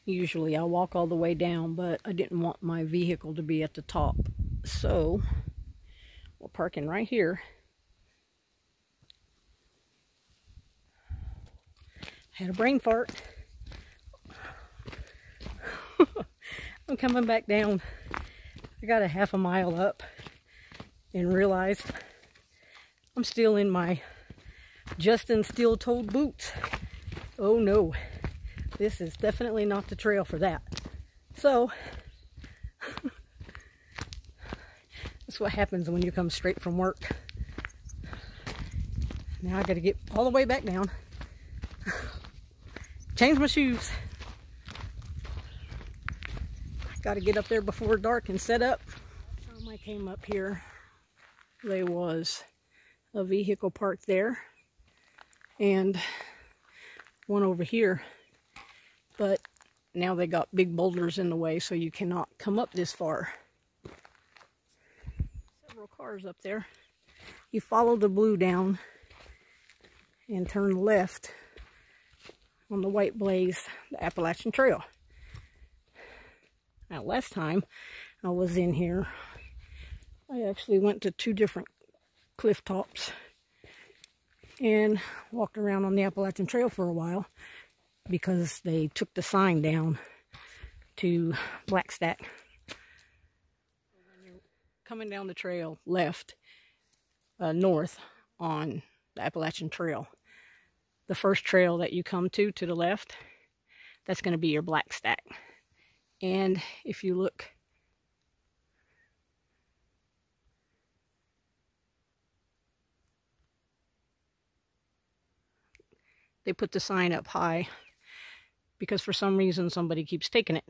Usually I walk all the way down, but I didn't want my vehicle to be at the top. So we're parking right here. Had a brain fart. I'm coming back down. I got a half a mile up and realized I'm still in my Justin steel-toed boots. Oh no, this is definitely not the trail for that. So, that's what happens when you come straight from work. Now I gotta get all the way back down. Change my shoes. Gotta get up there before dark and set up. Last time I came up here, there was a vehicle parked there and one over here, but now they got big boulders in the way, so you cannot come up this far. Several cars up there. You follow the blue down and turn left on the White Blaze, the Appalachian Trail. Now, last time I was in here, I actually went to 2 different cliff tops and walked around on the Appalachian Trail for a while because they took the sign down to Black Stack. When you're coming down the trail left, north on the Appalachian Trail, the first trail that you come to the left, that's going to be your Black Stack. And if you look, they put the sign up high because for some reason somebody keeps taking it.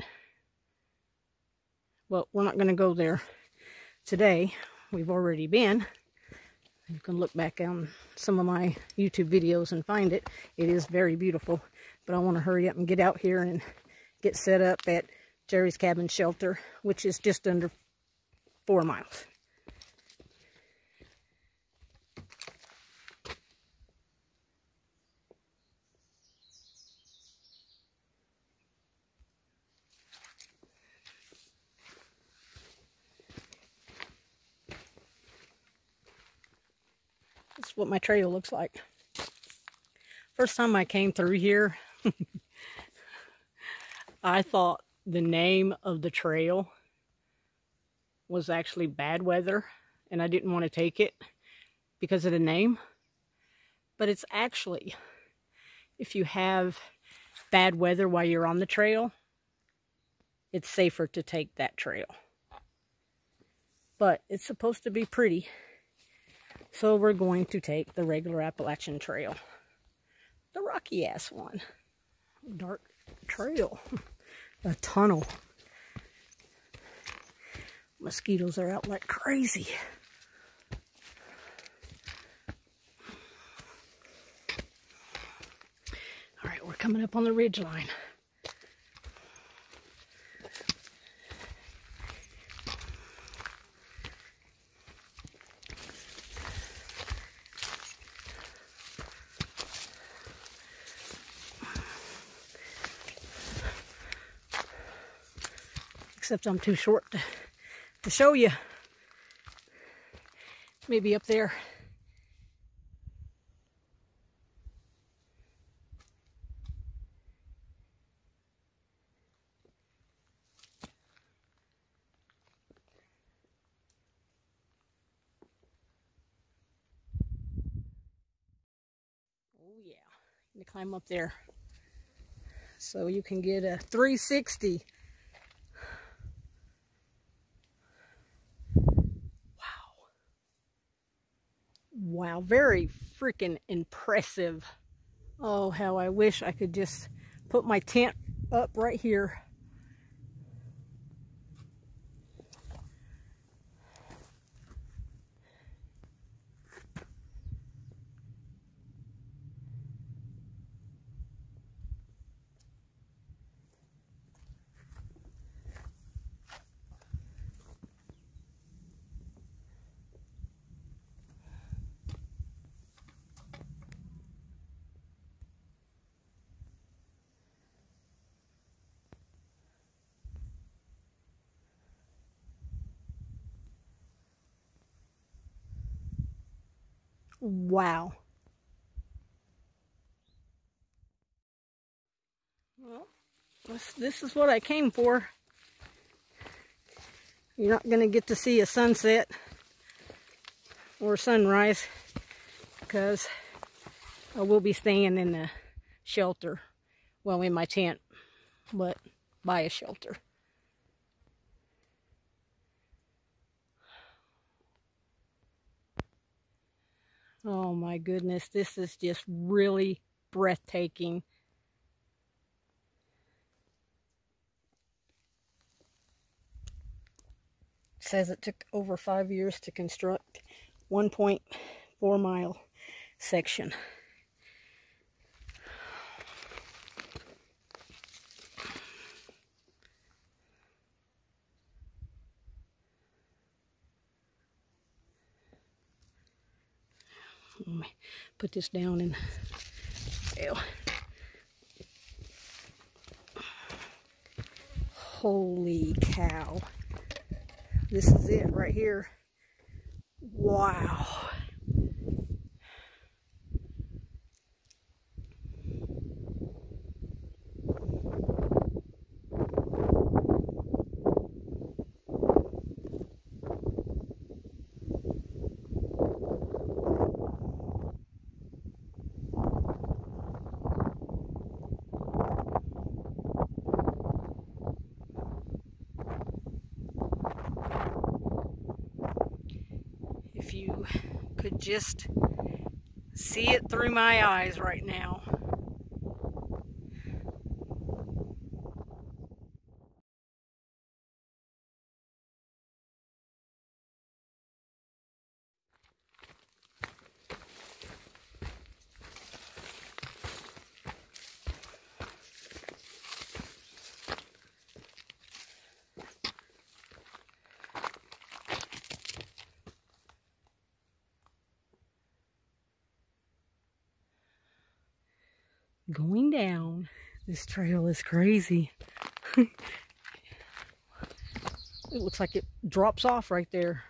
Well, we're not going to go there today. We've already been. You can look back on some of my YouTube videos and find it. It is very beautiful, but I want to hurry up and get out here and get set up at Jerry's Cabin Shelter, which is just under 4 miles. This is what my trail looks like. First time I came through here, I thought the name of the trail was actually Bad Weather, and I didn't want to take it because of the name. But it's actually, if you have bad weather while you're on the trail, it's safer to take that trail. But it's supposed to be pretty, so we're going to take the regular Appalachian Trail, the rocky ass one. Dark trail. A tunnel. Mosquitoes are out like crazy. All right, we're coming up on the ridge line. Except I'm too short to show you. Maybe up there. Oh yeah, you climb up there so you can get a 360. Wow, very freaking impressive. Oh, how I wish I could just put my tent up right here. Wow. Well, this is what I came for. You're not going to get to see a sunset or sunrise because I will be staying in the shelter. Well, in my tent, but by a shelter. Oh my goodness, this is just really breathtaking. It says it took over 5 years to construct 1.4 mile section. Let me put this down and holy cow. This is it right here. Wow. If you could just see it through my eyes right now. Going down this trail is crazy. It looks like it drops off right there.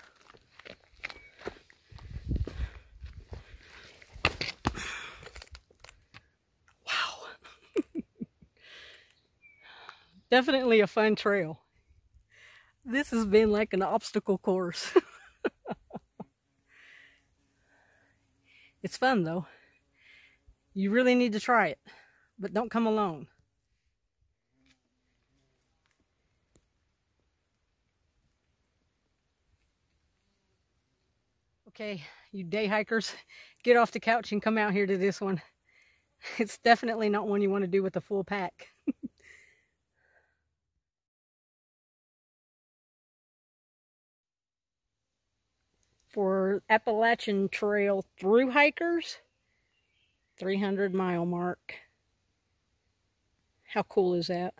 Wow. Definitely a fun trail. This has been like an obstacle course. It's fun though. You really need to try it, but don't come alone. Okay, you day hikers, get off the couch and come out here to this one. It's definitely not one you want to do with a full pack. For Appalachian Trail through hikers, 300-mile mark. How cool is that?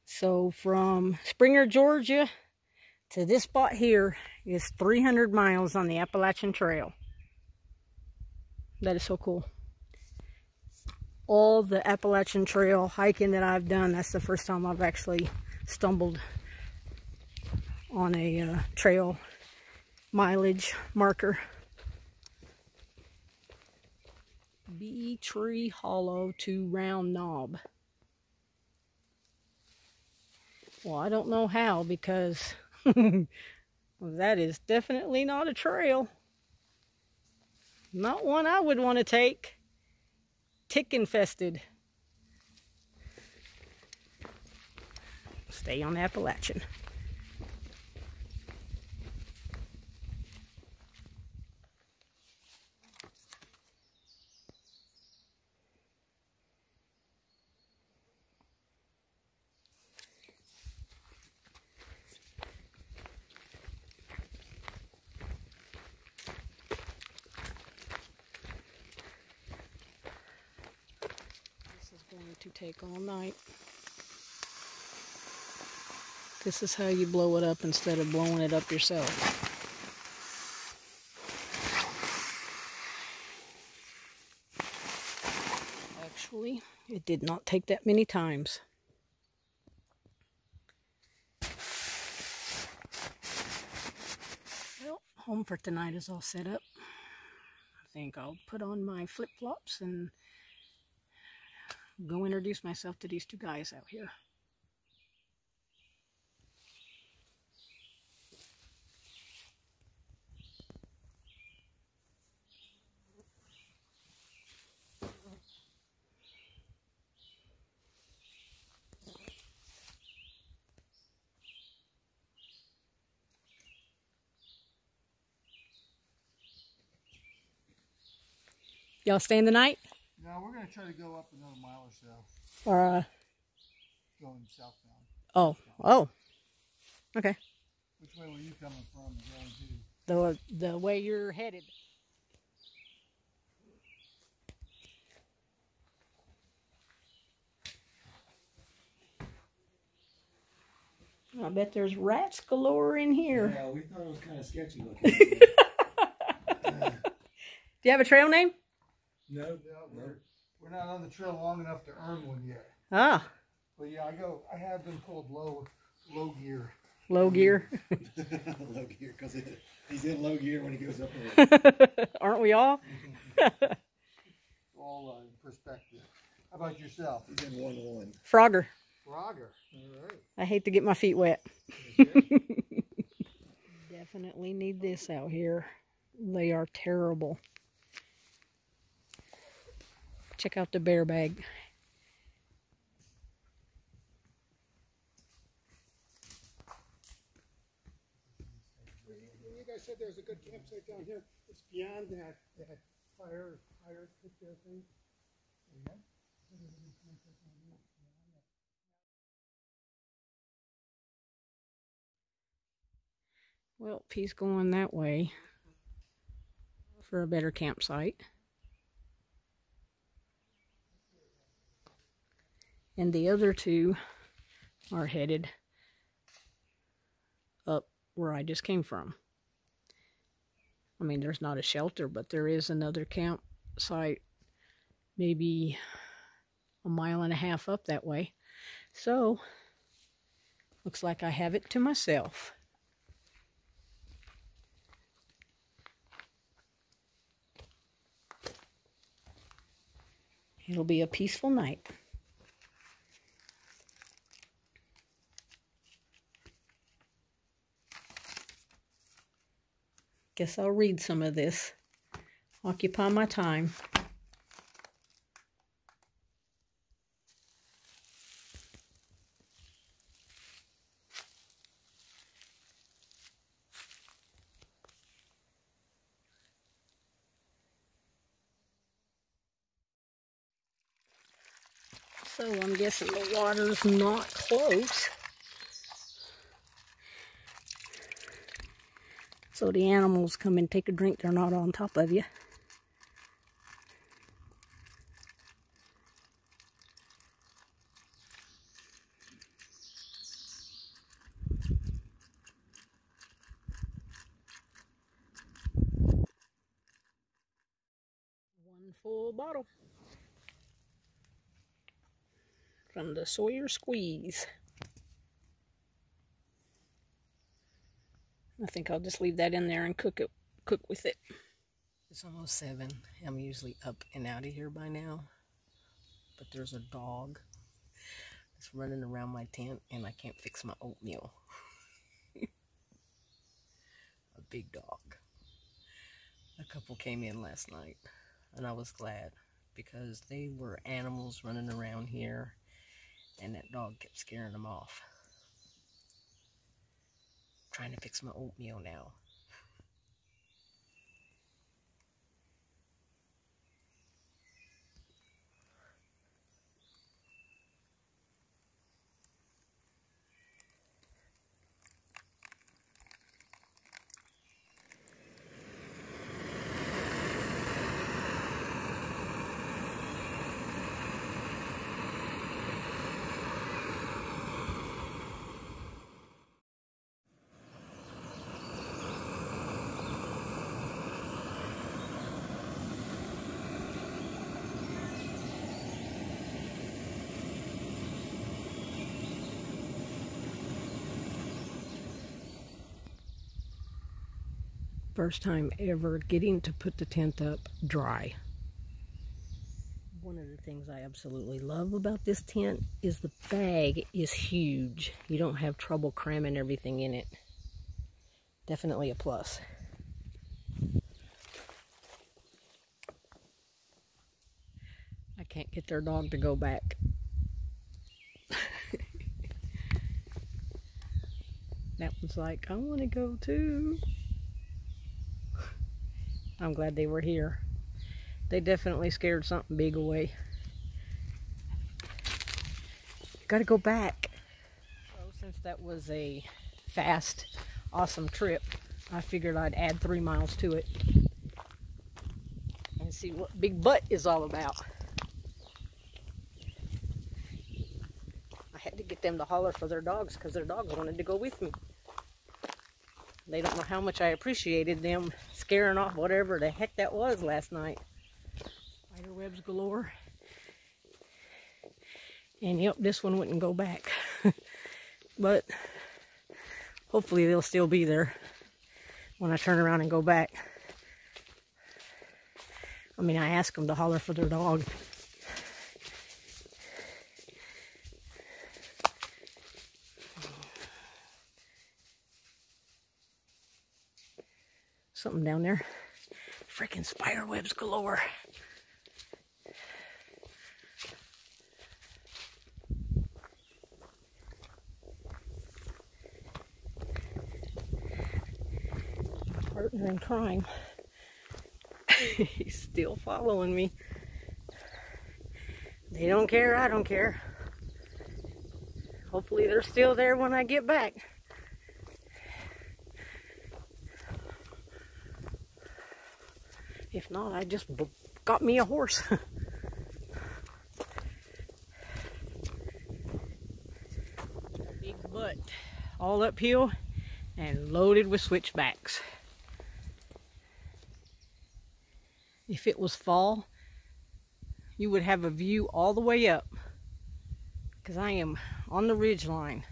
So from Springer, Georgia to this spot here is 300 miles on the Appalachian Trail. That is so cool. All the Appalachian Trail hiking that I've done, that's the first time I've actually stumbled on a trail mileage marker. Bee Tree Hollow to Round Knob. Well, I don't know how, because that is definitely not a trail. Not one I would want to take. Tick infested. Stay on Appalachian. Going to take all night. This is how you blow it up instead of blowing it up yourself. Actually, it did not take that many times. Well, home for tonight is all set up. think I'll put on my flip-flops and go introduce myself to these two guys out here. Y'all staying the night? No, we're going to try to go up another mile or so. Or, going southbound. Oh. Okay. Which way were you coming from going to? The way you're headed. I bet there's rats galore in here. Yeah, we thought it was kind of sketchy looking. Do you have a trail name? No, we're not on the trail long enough to earn one yet. Ah. But yeah, I have been called low gear. Low gear? Low gear, because he's in low gear when he goes up there. Aren't we all? All in perspective. How about yourself? He's in 1-1. Frogger. Frogger. All right. I hate to get my feet wet. Definitely need this out here. They are terrible. Check out the bear bag. You guys said there's a good campsite down here. It's beyond that fire pit there thing. There you go. Well, he's going that way for a better campsite. And the other two are headed up where I just came from. I mean, there's not a shelter, but there is another campsite maybe 1.5 miles up that way. So, looks like I have it to myself. It'll be a peaceful night. Guess I'll read some of this. Occupy my time. So I'm guessing the water's not close. So the animals come and take a drink, they're not on top of you. One full bottle from the Sawyer Squeeze. I think I'll just leave that in there and cook with it. It's almost 7. I'm usually up and out of here by now. But there's a dog that's running around my tent and I can't fix my oatmeal. A big dog. A couple came in last night and I was glad because they were animals running around here and that dog kept scaring them off. Trying to fix my oatmeal now. first time ever getting to put the tent up dry. One of the things I absolutely love about this tent is the bag is huge. You don't have trouble cramming everything in it. Definitely a plus. I can't get their dog to go back. That was like, I want to go too. I'm glad they were here. They definitely scared something big away. Gotta go back. So since that was a fast, awesome trip, I figured I'd add 3 miles to it and see what Big Butt is all about. I had to get them to holler for their dogs because their dogs wanted to go with me. They don't know how much I appreciated them scaring off whatever the heck that was last night. Spider webs galore. And yep, this one wouldn't go back. But hopefully they'll still be there when I turn around and go back. I mean, I asked them to holler for their dog. Something down there. Freaking spider webs galore. My partner in crime. He's still following me. They don't care, I don't care. Hopefully they're still there when I get back. If not, I just got me a horse. Big Butt, all uphill and loaded with switchbacks. If it was fall, you would have a view all the way up because I am on the ridge line.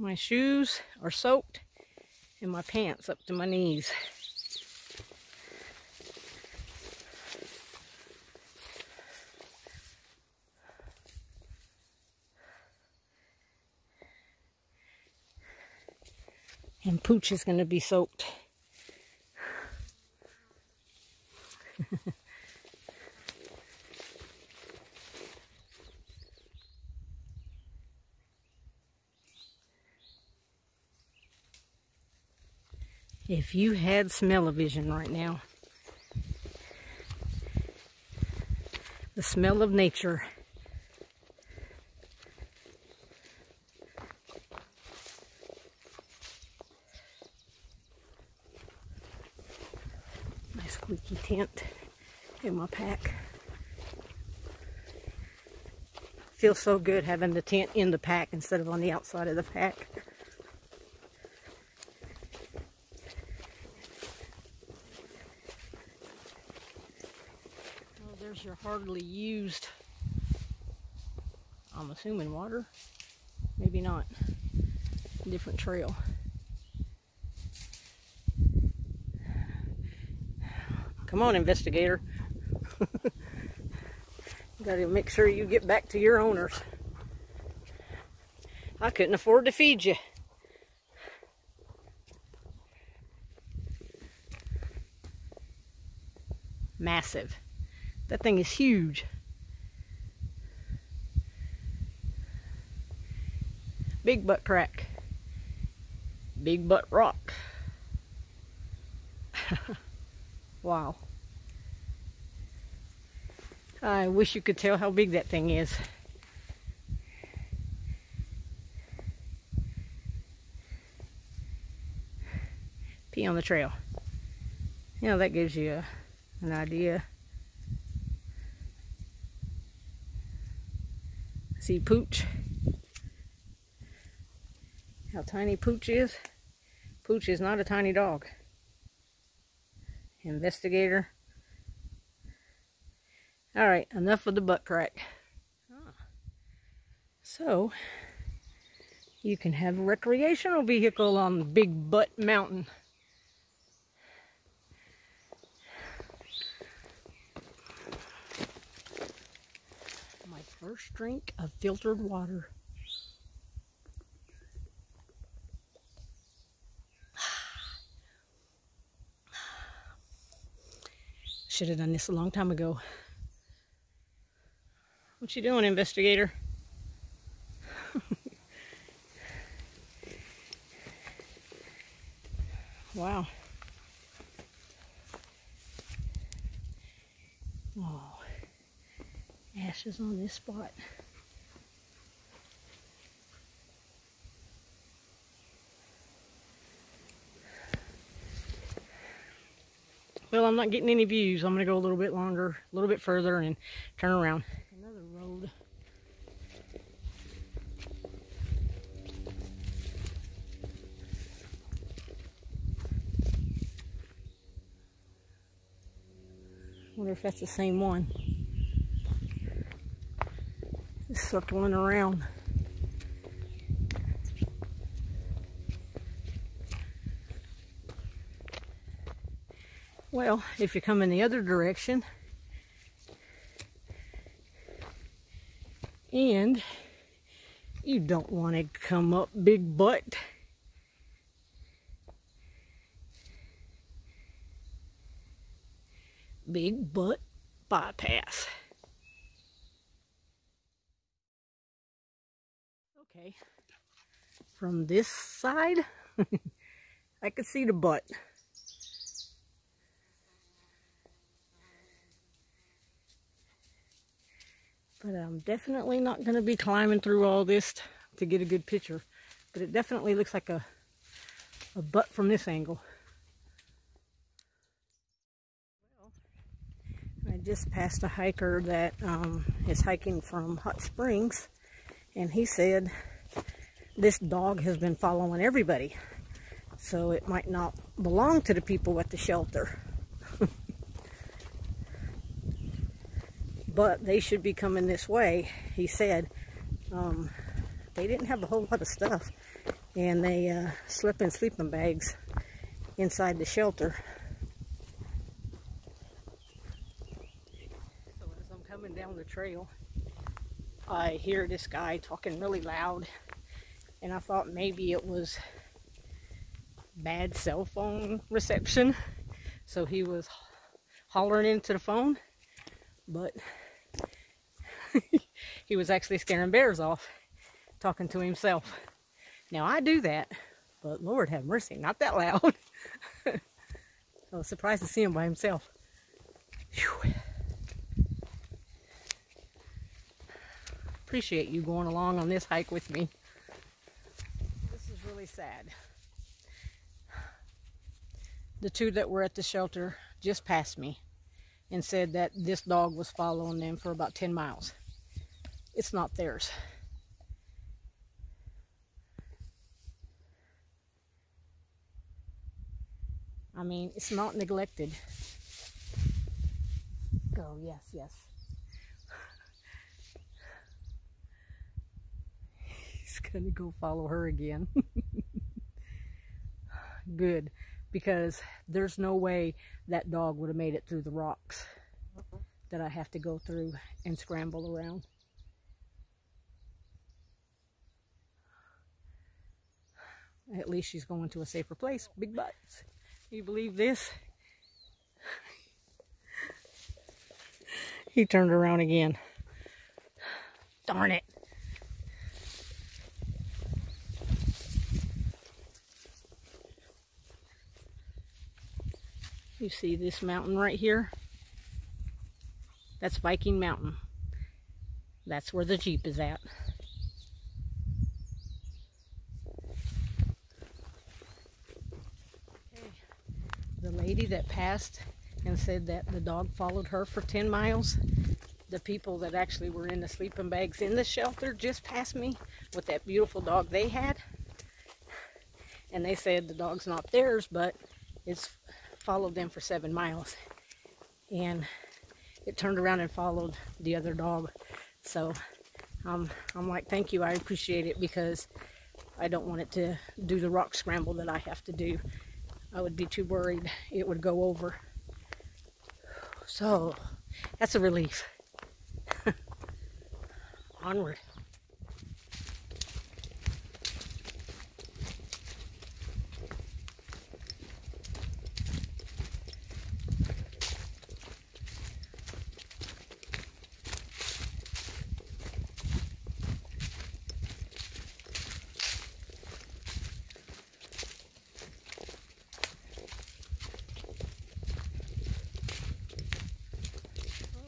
My shoes are soaked and my pants up to my knees. And Pooch is going to be soaked. If you had smell-o-vision right now, the smell of nature, my squeaky tent in my pack. Feels so good having the tent in the pack instead of on the outside of the pack. There's your hardly used, I'm assuming water, maybe not, different trail. Come on, investigator. Got to make sure you get back to your owners. I couldn't afford to feed you. Massive. That thing is huge. Big Butt crack. Big Butt rock. Wow. I wish you could tell how big that thing is. Pee on the trail. You know, that gives you an idea. See Pooch. how tiny Pooch is. Pooch is not a tiny dog. Investigator. Alright, enough of the butt crack. So, you can have a recreational vehicle on Big Butt Mountain. My first drink of filtered water. Should have done this a long time ago. What you doing, investigator? Wow. Oh, ashes on this spot. Well, I'm not getting any views. I'm going to go a little bit longer, a little bit further, and turn around. Another road. Wonder if that's the same one. Just circling around. Well, if you come in the other direction and you don't want to come up Big Butt, Big Butt bypass. Okay, from this side, I could see the butt. But I'm definitely not going to be climbing through all this to get a good picture. But it definitely looks like a butt from this angle. Well, I just passed a hiker that is hiking from Hot Springs. And he said this dog has been following everybody. So it might not belong to the people at the shelter. But they should be coming this way. He said they didn't have a whole lot of stuff, and they slept in sleeping bags inside the shelter. So as I'm coming down the trail, I hear this guy talking really loud, and I thought maybe it was bad cell phone reception, so he was hollering into the phone, but he was actually scaring bears off, talking to himself. Now I do that, but Lord have mercy, not that loud. I was surprised to see him by himself. Whew. Appreciate you going along on this hike with me. This is really sad. The two that were at the shelter just passed me and said that this dog was following them for about 10 miles. It's not theirs. I mean, it's not neglected. Oh, yes, yes. He's gonna go follow her again. Good, because there's no way that dog would have made it through the rocks that I have to go through and scramble around. At least she's going to a safer place. Big butts. You believe this? He turned around again. Darn it. You see this mountain right here? That's Viking Mountain. That's where the Jeep is at. Okay. The lady that passed and said that the dog followed her for 10 miles. The people that actually were in the sleeping bags in the shelter just passed me with that beautiful dog they had. And they said the dog's not theirs, but it's followed them for 7 miles. And it turned around and followed the other dog. So I'm like, thank you, I appreciate it, because I don't want it to do the rock scramble that I have to do. I would be too worried it would go over. So that's a relief. Onward.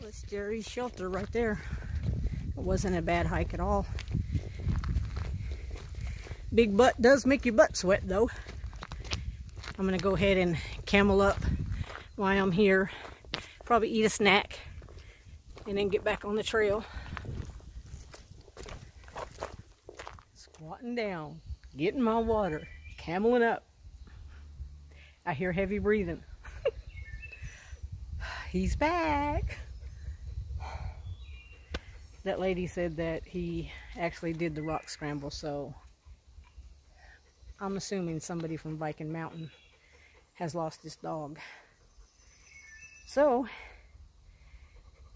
That's Jerry's shelter right there. It wasn't a bad hike at all. Big Butt does make your butt sweat though. I'm gonna go ahead and camel up while I'm here. Probably eat a snack and then get back on the trail. Squatting down, getting my water, cameling up. I hear heavy breathing. He's back. That lady said that he actually did the rock scramble, so I'm assuming somebody from Viking Mountain has lost this dog. So,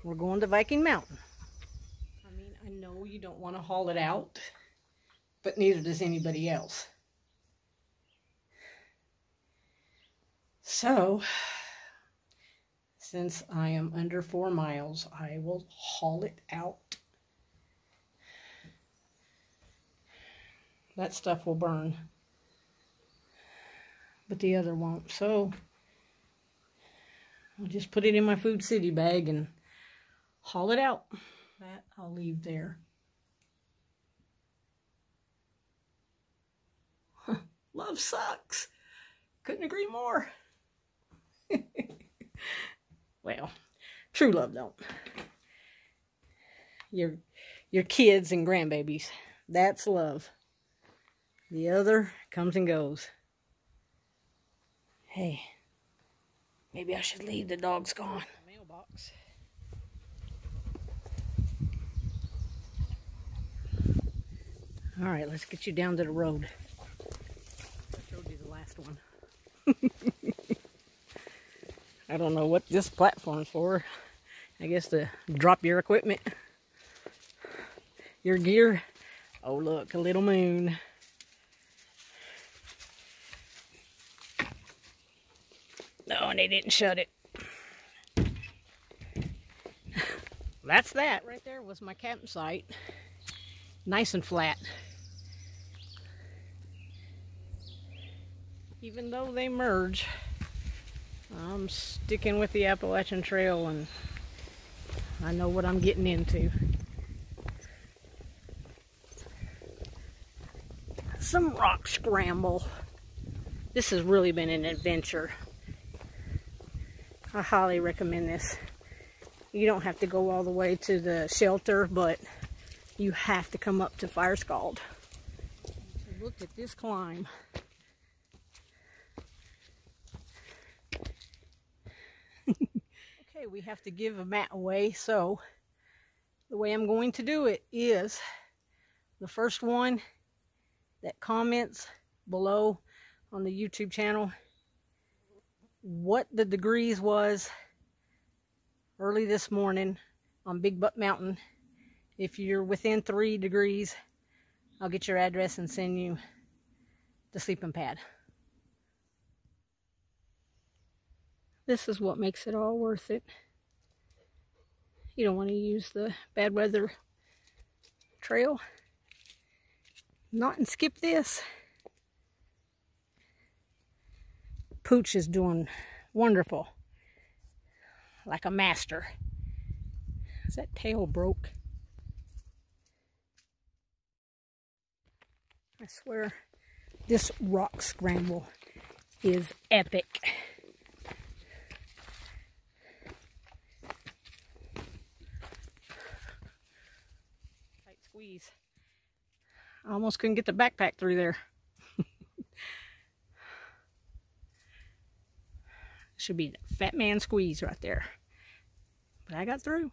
we're going to Viking Mountain. I mean, I know you don't want to haul it out, but neither does anybody else. So, since I am under 4 miles, I will haul it out. That stuff will burn, but the other won't. So I'll just put it in my Food City bag and haul it out. That I'll leave there. Love sucks. Couldn't agree more. Well, true love don't. Your kids and grandbabies, that's love. The other comes and goes. Hey, maybe I should leave. The dog's gone. Mailbox. All right, let's get you down to the road. I showed you the last one. I don't know what this platform's for. I guess to drop your equipment, your gear. Oh, look, a little moon. No, and they didn't shut it. That's that. Right there was my campsite. Nice and flat. Even though they merge, I'm sticking with the Appalachian Trail, and I know what I'm getting into. Some rock scramble. This has really been an adventure. I highly recommend this. You don't have to go all the way to the shelter, but you have to come up to Firescald. Look at this climb. Okay, we have to give a mat away, so the way I'm going to do it is the first one that comments below on the YouTube channel what the degrees was early this morning on Big Butt Mountain. If you're within 3 degrees, I'll get your address and send you the sleeping pad. This is what makes it all worth it. You don't want to use the bad weather trail. Not and skip this. Pooch is doing wonderful. Like a master. Is that tail broke? I swear this rock scramble is epic. Tight squeeze. I almost couldn't get the backpack through there. Should be the fat man squeeze right there. But I got through.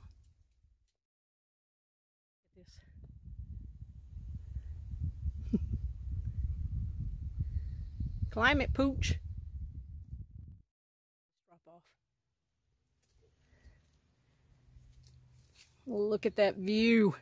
Climb it, Pooch. Drop off. Look at that view.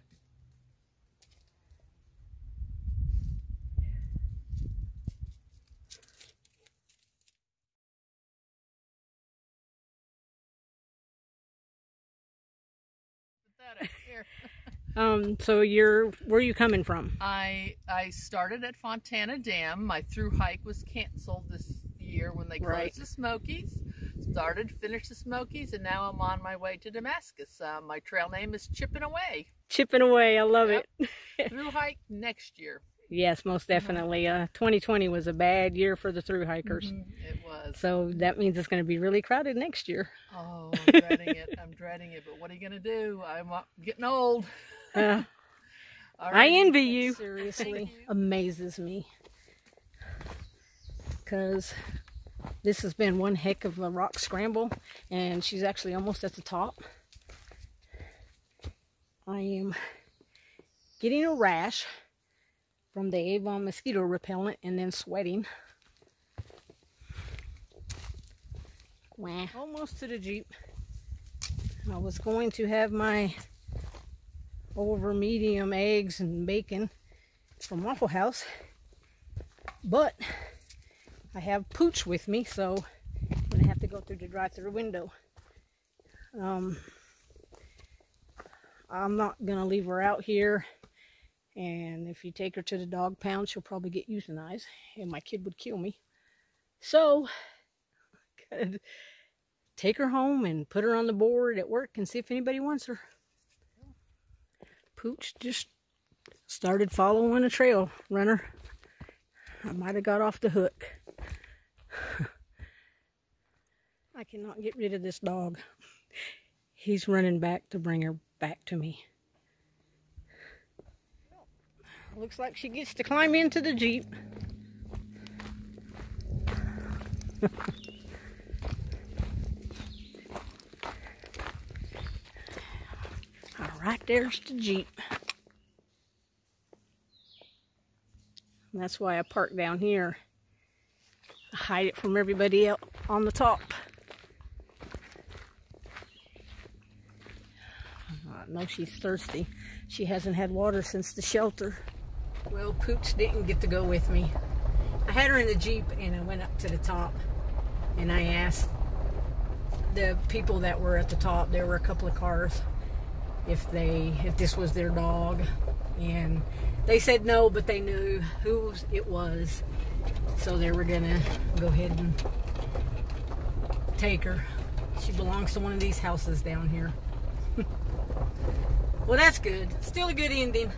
So where are you coming from? I started at Fontana Dam. My through hike was canceled this year when they closed the Smokies. Finished the Smokies, and now I'm on my way to Damascus. My trail name is Chipping Away. Chipping Away, I love it. Through hike next year. Yes, most definitely. 2020 was a bad year for the through hikers. It was. So that means it's going to be really crowded next year. Oh, I'm dreading it. I'm dreading it. But what are you going to do? I'm getting old. I envy you. Seriously, amazes me. Because this has been one heck of a rock scramble, and she's actually almost at the top. I am getting a rash from the Avon mosquito repellent and then sweating. Wow. Almost to the Jeep. I was going to have my over medium eggs and bacon from Waffle House, but I have Pooch with me, so I'm gonna have to go through the drive-through window. I'm not gonna leave her out here, and if you take her to the dog pound, she'll probably get euthanized, and my kid would kill me. So gotta take her home and put her on the board at work and see if anybody wants her. Pooch just started following a trail runner. I might have got off the hook. I cannot get rid of this dog. He's running back to bring her back to me. Looks like she gets to climb into the Jeep. Alright, there's the Jeep. And that's why I park down here. I hide it from everybody else on the top. I know she's thirsty. She hasn't had water since the shelter. Well, Pooch didn't get to go with me. I had her in the Jeep and I went up to the top and I asked the people that were at the top, there were a couple of cars, if this was their dog, and they said no, but they knew whose it was, so they were gonna go ahead and take her. She belongs to one of these houses down here. Well, that's good. Still a good ending.